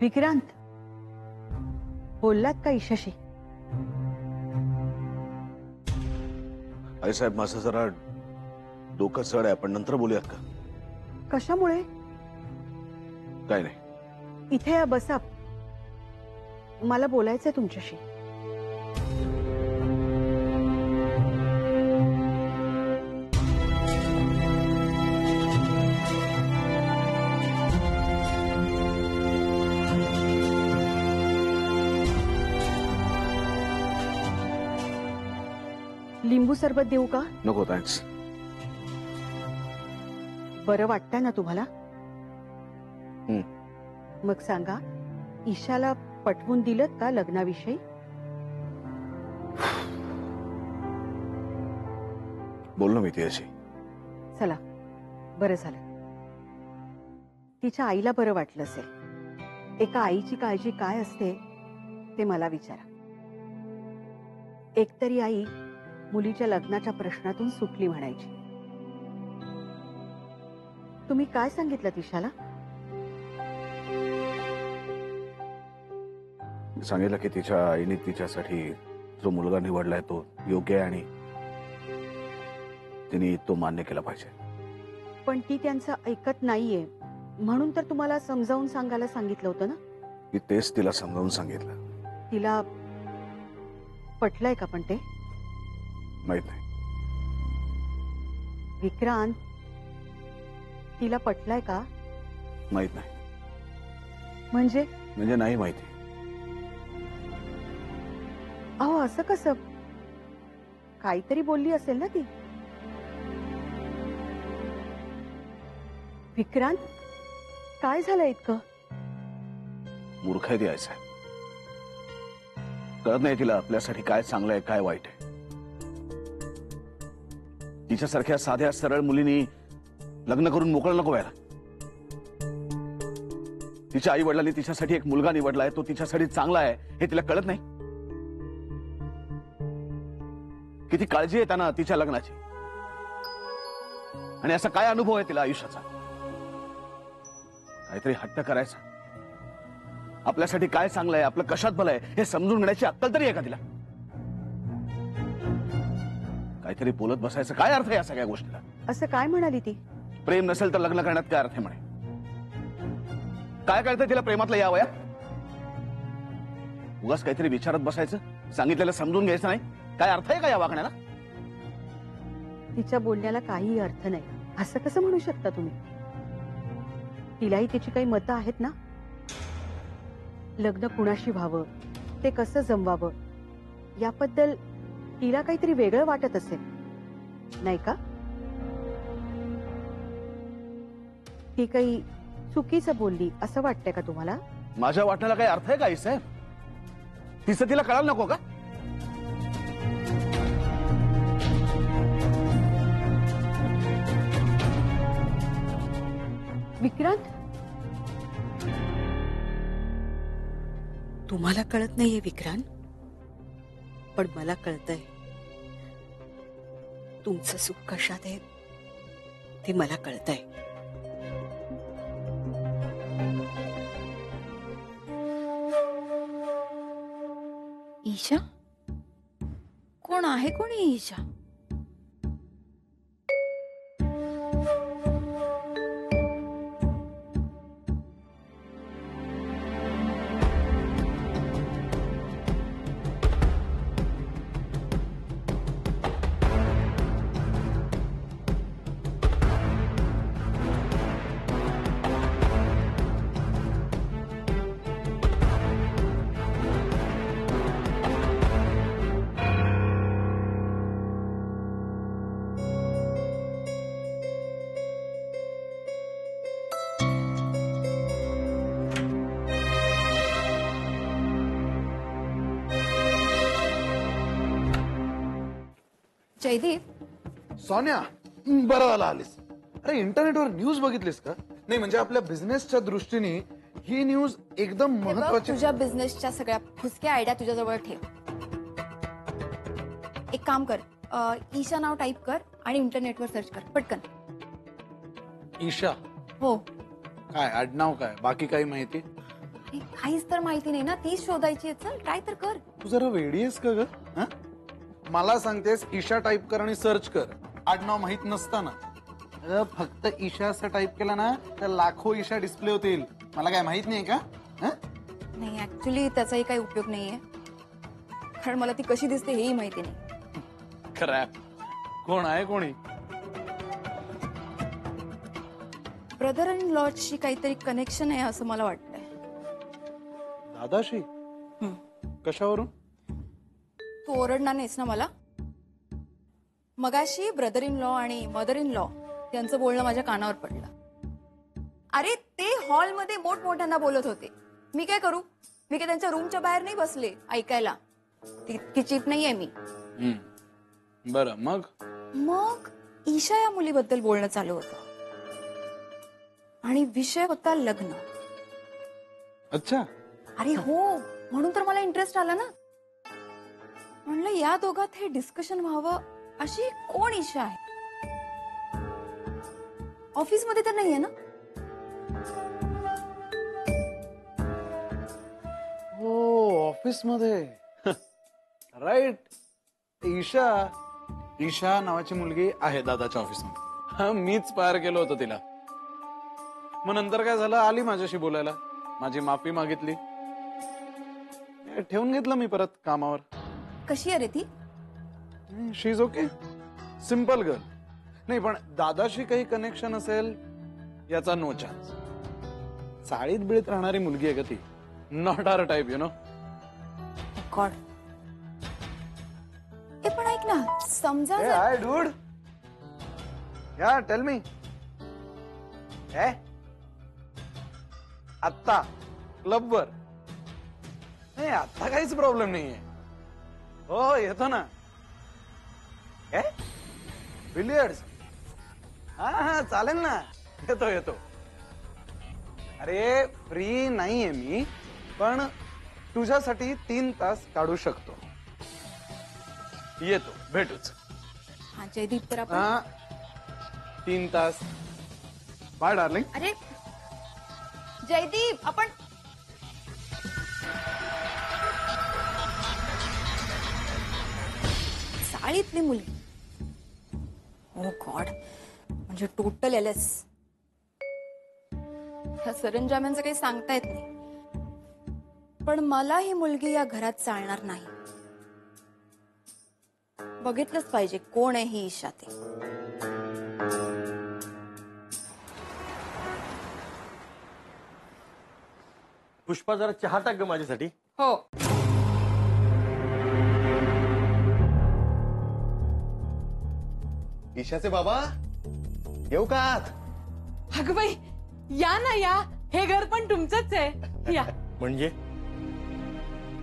विक्रांत, बोललात का ईशाशी? आई साहेब, माझं जरा डोकं चढ आहे. आपण नंतर बोलूयात का? कशामुळे? काय नाही. इथे या, बसा. मला बोलायचंय तुमच्याशी. लिंबू सरबत देऊ का? नको, थँक्स. बरं वाटतंय ना तुम्हाला? मग सांगा, ईशाला पटवून दिलं का लग्नाविषयी? बोललो मी तिच्याशी. चला, बरं झालं. तिच्या आईला बरं वाटलं असेल. एका आईची काळजी काय असते ते मला विचारा. एकतरी आई मुलीच्या लग्नाच्या प्रश्नातून सुटली म्हणायची. तुम्ही काय सांगितलं ईशाला? सांगितलं की तिच्या आईने तिच्यासाठी जो मुलगा निवडलाय तो योग्य आहे आणि तिने तो मान्य केला पाहिजे. पण ती त्यांचं ऐकत नाहीये म्हणून तर तुम्हाला समजावून सांगायला सांगितलं होतं ना? मी तेच तिला समजावून सांगितलं. तिला पटलंय का पण ते? माहित नाही. विक्रांत, तिला पटलंय का? माहित नाही. म्हणजे नाही माहिती. अहो, असं कसं? काहीतरी बोलली असेल ना ती. विक्रांत, काय झालं इतकं? मूर्ख आहे ती आई साहेब. कळत नाही तिला आपल्यासाठी काय चांगलं आहे काय वाईट आहे. तिच्यासारख्या साध्या सरळ मुलींनी लग्न करून मोकळं नको व्हायला. तिच्या आई वडिलांनी तिच्यासाठी एक मुलगा निवडलाय, तो तिच्यासाठी चांगला आहे हे तिला कळत नाही. किती काळजी आहे त्यांना तिच्या लग्नाची. आणि असा काय अनुभव आहे तिला आयुष्याचा? काहीतरी हट्ट करायचा. आपल्यासाठी काय चांगलं आहे, आपलं कशात भलं आहे हे समजून घेण्याची अक्कल तरी आहे का तिला? काहीतरी बोलत बसायचं काय अर्थ आहे या सगळ्या गोष्टीला? असं काय म्हणाली ती? प्रेम नसेल तर लग्न करण्यात काय अर्थ आहे म्हणे. काय कळतं तिला प्रेमातलं या वयात? उगाच काहीतरी विचारत बसायचं, सांगितलेलं समजून घ्यायचं नाही. काय अर्थ आहे का या वागण्याला? तिच्या बोलण्याला काही अर्थ नाही असं कसं म्हणू शकता तुम्ही? तिलाही तिची काही मतं आहेत ना. लग्न कुणाशी व्हावं, ते कसं जमवावं याबद्दल तिला काहीतरी वेगळं वाटत असेल, नाही का? ती काही चुकीचं बोलली असं वाटतंय का तुम्हाला? माझ्या वाटण्याला काही अर्थ आहे का आई साहेब? तिचं तिला कळायला नको का? विक्रांत, तुम्हाला कळत नाहीये विक्रांत, पण मला कळतंय. तुमचं सुख कशात आहे ते मला कळतंय. ईशा? कोण आहे? कोणी ईशा? जयदीप, सोन्या, बरं झालं आलीस. अरे इंटरनेटवर न्यूज बघितलीस का? नाही म्हणजे आपल्या बिझनेसच्या दृष्टीने ही न्यूज एकदम हे बघ, महत्वाची. तुझ्या बिझनेसच्या सगळ्या फुसक्या आयडिया तुझ्याजवळ ठेव. एक काम कर, ईशा नाव टाईप कर आणि इंटरनेटवर सर्च कर पटकन. ईशा? हो. काय आडनाव काय? बाकी काही माहिती? हे काहीच तर माहिती नाही ना, तीच शोधायची आहे. चल ट्राय तर कर. तू जरा वेडी आहेस का ग? हा? मला सांगतेस ईशा टाईप कर आणि सर्च कर, आडनाव माहित नसताना. फक्त ईशा असं टाईप केला ना तर लाखो ईशा डिस्प्ले होतील. मला काय माहित नाही का? हा? नाही, ऍक्च्युली त्याचाही काही उपयोग नाहीये, कारण मला ती कशी दिसते हेही माहिती नाही. क्रॅप. कोण आहे कोणी? ब्रदर इन लॉची काहीतरी कनेक्शन आहे असं मला वाटतंय. दादाशी? कशावरून? तू ओरडणार नाहीस ना मला? मगाशी ब्रदर इन लॉ आणि मदर इन लॉ यांचं बोलणं माझ्या कानावर पडलं. अरे ते हॉलमध्ये मोठमोठ्यांना बोलत होते. मी काय करू? मी काय त्यांच्या रूमच्या बाहेर नाही बसले ऐकायला. तितकी चीप नाहीये मी. बरं, मग ईशा या मुलीबद्दल बोलणं चालू होतं आणि विषय होता लग्न. अच्छा. अरे हो, म्हणून तर मला इंटरेस्ट आला ना. म्हणलं या दोघात हे डिस्कशन व्हावं. अशी कोण ईशा आहे? ऑफिसमध्ये तर नाहीये ना? हो, ऑफिस मध्ये. राईट. ईशा नावाची मुलगी आहे दादाच्या ऑफिसमध्ये. मीच पार केलं होतं तिला. मग नंतर काय झालं, आली माझ्याशी बोलायला, माझी माफी मागितली, ठेवून घेतलं मी परत कामावर. कशी आहे रे ती? शी इज ओके, सिंपल गर्ल. नाही, पण दादाशी काही कनेक्शन असेल याचा नो चान्स. चाळीत बिळीत राहणारी मुलगी आहे का ती? Not our type, you know. God. ए पण ऐक ना, समजा जर- हाय डूड. या टेल मी. आत्ता क्लबवर? नाही, आता काहीच प्रॉब्लेम नाहीये. हो, येतो ना. बिलियर्ड्स? हा, चालेल ना. येतो. अरे फ्री नाहीये मी, पण तुझ्यासाठी 3 तास काढू शकतो. येतो, भेटूच. हा जयदीप, तर आपण 3 तास. Bye darling. अरे जयदीप, आपण चाळीतली मुलगी. ओ गॉड, म्हणजे टोटल एलएस. ह्या सरंजाम्यांचं काही सांगता येत नाही, पण मला ही मुलगी या घरात चालणार नाही. बघितलंच पाहिजे कोण आहे ही ईशा ते. पुष्पा, जरा चहा टाक ग माझ्यासाठी. हो. ईशाचे बाबा येऊ का आत? अगं बाई, या ना या. हे घर पण तुमचंच आहे. या. म्हणजे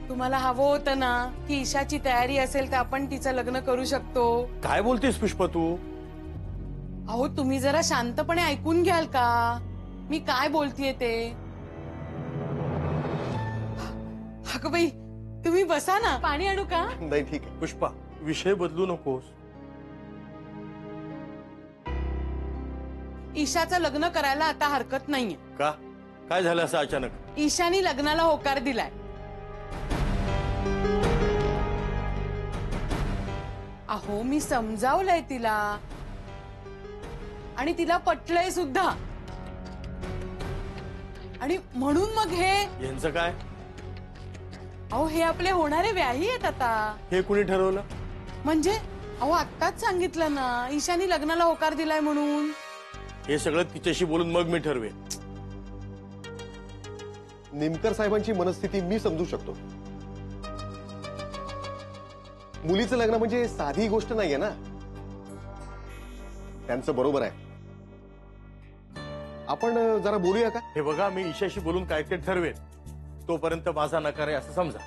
तुम्हाला हवं होतं ना की ईशाची तयारी असेल तर आपण तिचं लग्न करू शकतो. काय बोलतेस पुष्पा तू? अहो, तुम्ही जरा शांतपणे ऐकून घ्याल का मी काय बोलतीये ते? अगं बाई, तुम्ही बसा ना. पाणी आणू का? नाही, ठीक आहे. पुष्पा, विषय बदलू नकोस. ईशाचं लग्न करायला आता हरकत नाहीये. का? काय झालं असं अचानक? ईशानी लग्नाला होकार दिलाय. अहो, मी समजावलंय तिला आणि तिला पटलंय सुद्धा. आणि म्हणून मग हे यांचं काय? अहो, हे आपले होणारे व्याही आहेत आता. हे कुणी ठरवलं? म्हणजे अहो, आत्ताच सांगितलं ना ईशानी लग्नाला होकार दिलाय म्हणून. हे सगळं तिच्याशी बोलून मग मी ठरवेन. निमकर साहेबांची मनस्थिती मी समजू शकतो. मुलीचं लग्न म्हणजे साधी गोष्ट नाहीये ना. त्यांचं बरोबर आहे. आपण जरा बोलूया का? हे बघा, मी ईशाशी बोलून काय ते ठरवेन. तोपर्यंत माझा नकार आहे असं समजा.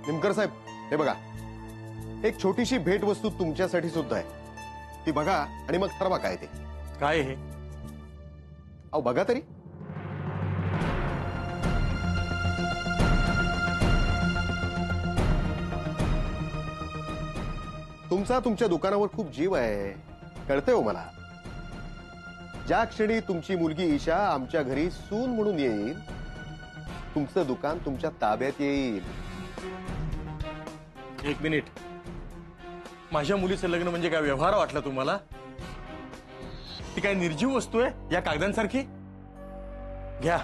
निमकर साहेब, हे बघा, एक छोटीशी भेटवस्तू तुमच्यासाठी सुद्धा आहे. ती बघा आणि मग ठरवा काय ते. काय हे? अहो बघा तरी. तुमचा तुमच्या दुकानावर खूप जीव आहे, कळतंय हो मला. ज्या क्षणी तुमची मुलगी ईशा आमच्या घरी सून म्हणून येईल, तुमचं दुकान तुमच्या ताब्यात येईल. एक मिनिट. माझ्या मुलीचं लग्न म्हणजे काय व्यवहार वाटला तुम्हाला? ती काय निर्जीव वस्तू आहे या कागदांसारखी? घ्या.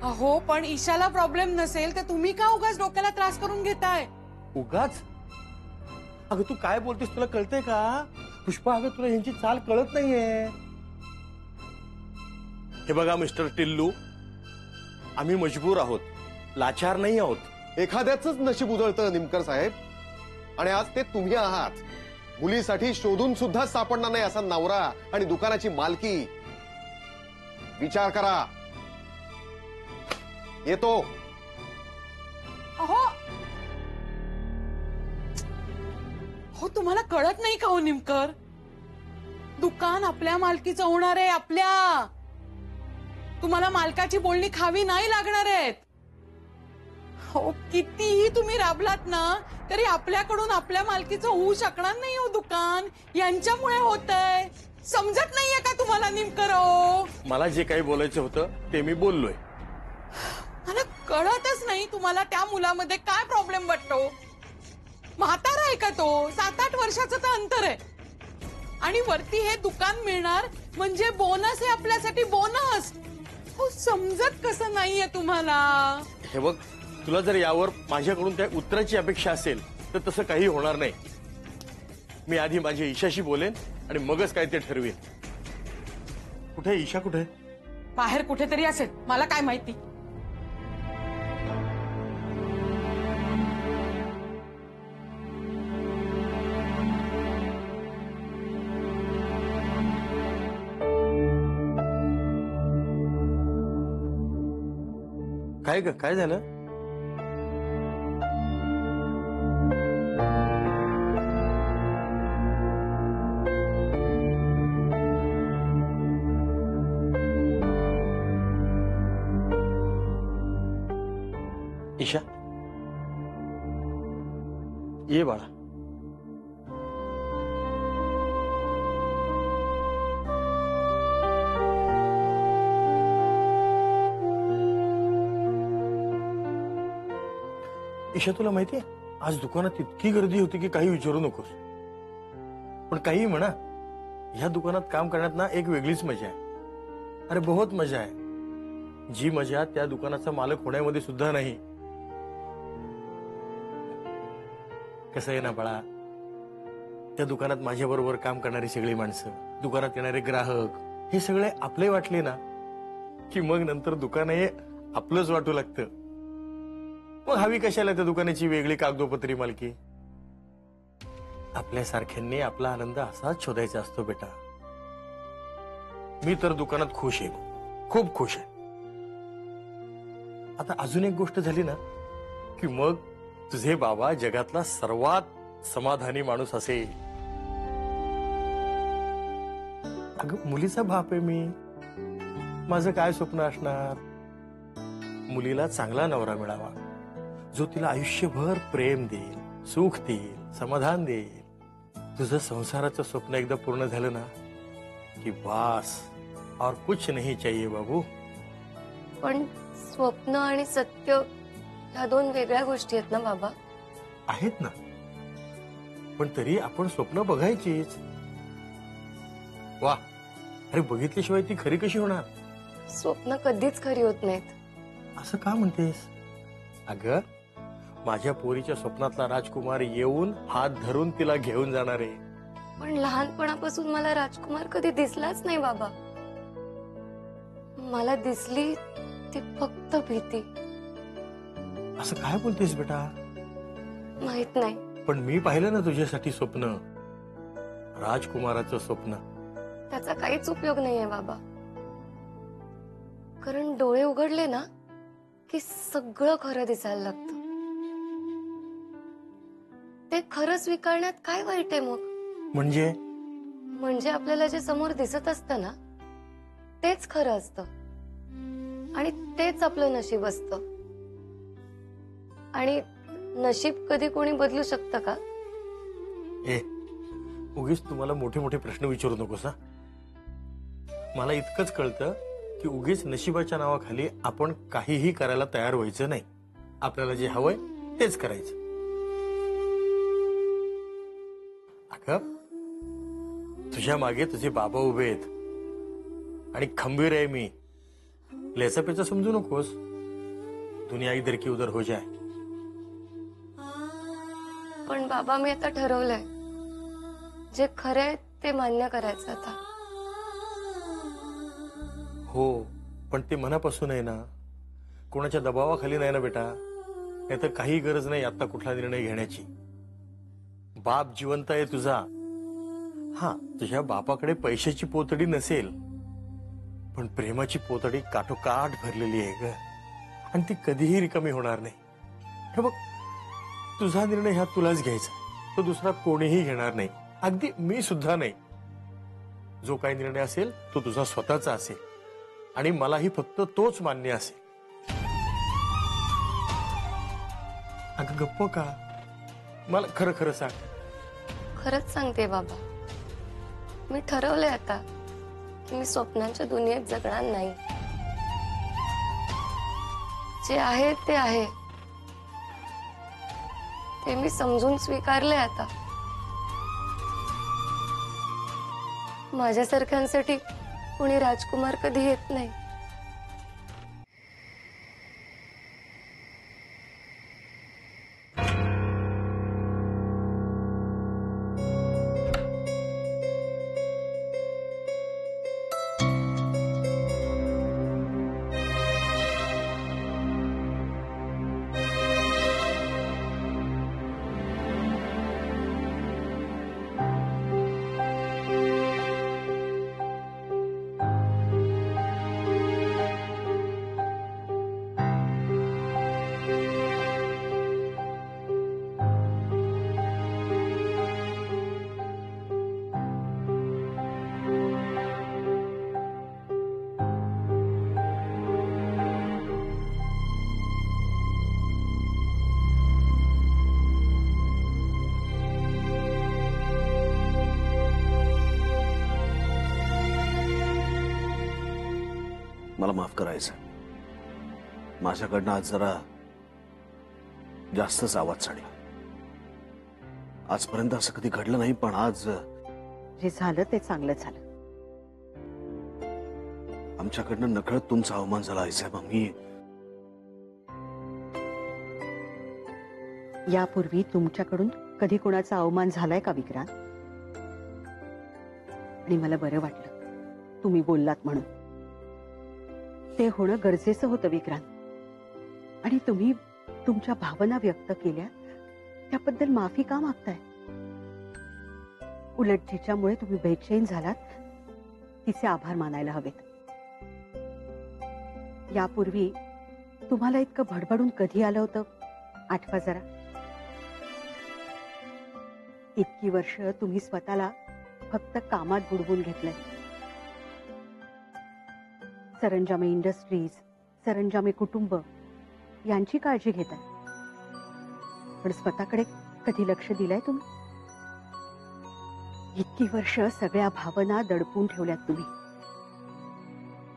अहो पण ईशाला प्रॉब्लेम नसेल तर तुम्ही का उगाच डोक्याला त्रास करून घेताय? उगाच? अगं तू काय बोलतेस, तुला कळतंय का? पुष्पा, अगं तुला यांची चाल कळत नाहीये. हे बघा मिस्टर टिल्लू, आम्ही मजबूर आहोत, लाचार नाही आहोत. एखाद्याच नशीब उजळतं निमकर साहेब, आणि आज ते तुम्ही आहात. मुलीसाठी शोधून सुद्धा सापडणार नाही असा नवरा आणि दुकानाची मालकी. विचार करा. येतो. अहो हो, तुम्हाला कळत नाही का हो निमकर? दुकान आपल्या मालकीचं होणार आहे, आपल्या. तुम्हाला मालकाची बोलणी खावी नाही लागणार आहेत. हो, कितीही तुम्ही राबलात ना तरी आपल्याकडून आपल्या मालकीचं होऊ शकणार नाही हो दुकान. यांच्यामुळे होतंय. समजत नाहीये का तुम्हाला निमकर? हो, मला जे काही बोलायचं होतं ते मी बोललोय. मला कळतच नाही तुम्हाला त्या मुलामध्ये काय प्रॉब्लेम वाटतो. म्हातारा आहे का तो? 7-8 वर्षाचं तर अंतर आहे. आणि वरती हे दुकान मिळणार म्हणजे बोनस आहे आपल्यासाठी, बोनस. हो, समजत कसं नाहीये तुम्हाला? हे बघ, तुला जर यावर माझ्याकडून काही उत्तराची अपेक्षा असेल तर तसं काही होणार नाही. मी आधी माझ्या ईशाशी बोलेन आणि मगच काय ते ठरवेन. कुठे ईशा? कुठे? बाहेर कुठेतरी असेल, मला काय माहिती. काय ग, काय झालं? ईशा, ये बाळा. ईशा, तुला माहितीये आज दुकानात इतकी गर्दी होती की काही विचारू नकोस. पण काही म्हणा, ह्या दुकानात काम करण्यात ना एक वेगळीच मजा आहे. अरे बहुत मजा आहे. जी मजा त्या दुकानाचा मालक होण्यामध्ये सुद्धा नाही. कसं आहे ना बाळा, त्या दुकानात माझ्या बरोबर काम करणारी सगळी माणसं, दुकानात येणारे ग्राहक, हे सगळे आपले वाटले ना की मग नंतर दुकान हे आपलंच वाटू लागतं. मग हवी कशाला त्या दुकानाची वेगळी कागदोपत्री मालकी? आपल्यासारख्यांनी आपला आनंद असाच शोधायचा असतो बेटा. मी तर दुकानात खुश आहे, खूप खुश आहे. आता अजून एक गोष्ट झाली ना की मग तुझे बाबा जगातला सर्वात समाधानी माणूस असेल. अगं, मुलीचा बाप आहे मी. माझं काय स्वप्न असणार? मुलीला चांगला नवरा मिळावा, जो तिला आयुष्यभर प्रेम देईल, सुख देईल, समाधान देईल. तुझं संसाराचं स्वप्न एकदा पूर्ण झालं ना की बास, और कुछ नहीं चाहिए बाबू. पण स्वप्न आणि सत्य ह्या दोन वेगळ्या गोष्टी आहेत ना बाबा? आहेत ना, पण तरी आपण स्वप्न बघायचीच. वा, अरे बघितल्याशिवाय ती खरी कशी होणार? स्वप्न कधीच खरी होत नाहीत. असं का म्हणतेस? अगं, माझ्या पोरीच्या स्वप्नातला राजकुमार येऊन हात धरून तिला घेऊन जाणार आहे. पण लहानपणापासून मला राजकुमार कधी दिसलाच नाही बाबा. मला दिसली ती फक्त भीती. असं काय बोलतेस बेटा? माहित नाही, पण मी पाहिलं ना तुझ्यासाठी स्वप्न, राजकुमाराचं स्वप्न. त्याचा काहीच उपयोग नाहीये बाबा. कारण डोळे उघडले ना की सगळं खरं दिसायला लागतं. ते खरं स्वीकारण्यात काय वाईट आहे मग? म्हणजे आपल्याला जे समोर दिसत असतं ना तेच खरं असतं आणि तेच आपलं नशीब असतं. आणि नशीब कधी कोणी बदलू शकतं का? ए, उगीच तुम्हाला मोठे मोठे प्रश्न विचारू नकोस. हा, मला इतकंच कळतं की उगीच नशिबाच्या नावाखाली आपण काहीही करायला तयार व्हायचं नाही. आपल्याला जे हवंय तेच करायचं. अगं, तुझ्या मागे तुझे बाबा उभे आहेत आणि खंबीर आहे मी. लेचा पेचा समजू नकोस. दुनिया इधर की उधर हो जाए. पण बाबा, मी आता ठरवलंय, जे खरंय ते मान्य करायचं आता. हो, पण ते मनापासून आहे ना, कोणाच्या दबावाखाली नाही ना बेटा. नाही तर काही गरज नाही आता कुठला निर्णय घेण्याची. बाप जिवंत आहे तुझा. हा, तुझ्या बापाकडे पैशाची पोतडी नसेल, पण प्रेमाची पोतडी काठोकाठ भरलेली आहे ग, आणि ती कधीही रिकामी होणार नाही. हे बघ, तुझा निर्णय ह्या तुलाच घ्यायचा, तो दुसरा कोणीही घेणार नाही, अगदी मी सुद्धा नाही. जो काही निर्णय असेल तो तुझा स्वतःचा असेल, आणि मलाही फक्त तोच मान्य असेल. अगं गप्प का? मला खरं खरं सांग. खरंच सांगते बाबा, मी ठरवलंय आता की मी स्वप्नांच्या दुनियेत जगणार नाही. जे आहे ते आहे, ते मी समजून स्वीकारले आता. माझ्यासारख्यांसाठी कोणी राजकुमार कधी येत नाही. मला माफ करायचं. माझ्याकडनं आज जरा जास्तच आवाज चढला. आजपर्यंत असं कधी घडलं नाही, पण आज जे झालं ते चांगलं झालं. आमच्याकडनं नकळत तुमचा अवमान झाला आहे साहेब. मी यापूर्वी तुमच्याकडून कधी कोणाचा अवमान झालाय का विक्रांत? आणि मला बरं वाटलं तुम्ही बोललात म्हणून. ते होणं गरजेचं होतं विक्रांत. आणि तुम्ही तुमच्या भावना व्यक्त केल्या त्याबद्दल माफी का मागताय? उलट जिच्यामुळे तुम्ही बेचैन झालात तिचे आभार मानायला हवेत. यापूर्वी तुम्हाला इतकं भडभडून कधी आलं होतं आठवा जरा. इतकी वर्ष तुम्ही स्वतःला फक्त कामात बुडवून घेतलंय. सरंजामे इंडस्ट्रीज, सरंजामे कुटुंब यांची काळजी घेताय, पण स्वतःकडे कधी लक्ष दिलंय तुम्ही? इतकी वर्ष सगळ्या भावना दडपून ठेवल्यात तुम्ही.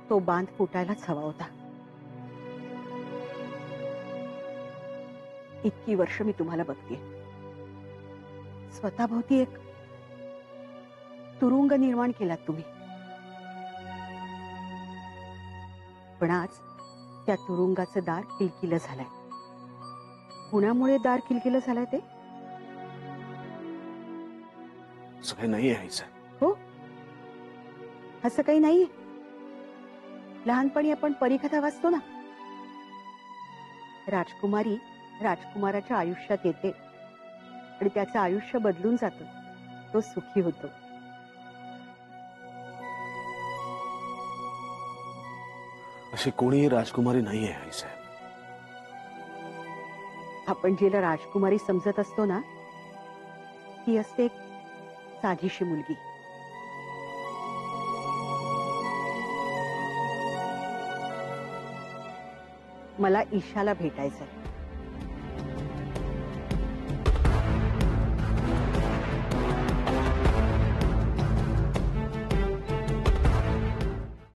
तो बांध फुटायलाच हवा होता. इतकी वर्ष मी तुम्हाला बघतेय. स्वतःभोवती एक तुरुंग निर्माण केलात तुम्ही, पण आज त्या तुरुंगाचं दार किलकिलं झालंय. कुणामुळे दार किलकिलं झालंय ते? असं काही नाही आहे साहेब. हो, असं काही नाहीये. लहानपणी आपण परीकथा वाचतो ना, राजकुमारी राजकुमाराच्या आयुष्यात येते आणि त्याचं आयुष्य बदलून जातं. तो सुखी होतो. अशी कोणीही राजकुमारी नाहीये आई साहेब. आपण जिला राजकुमारी समजत असतो ना, ती असते एक साधीशी मुलगी. मला ईशाला भेटायचंय.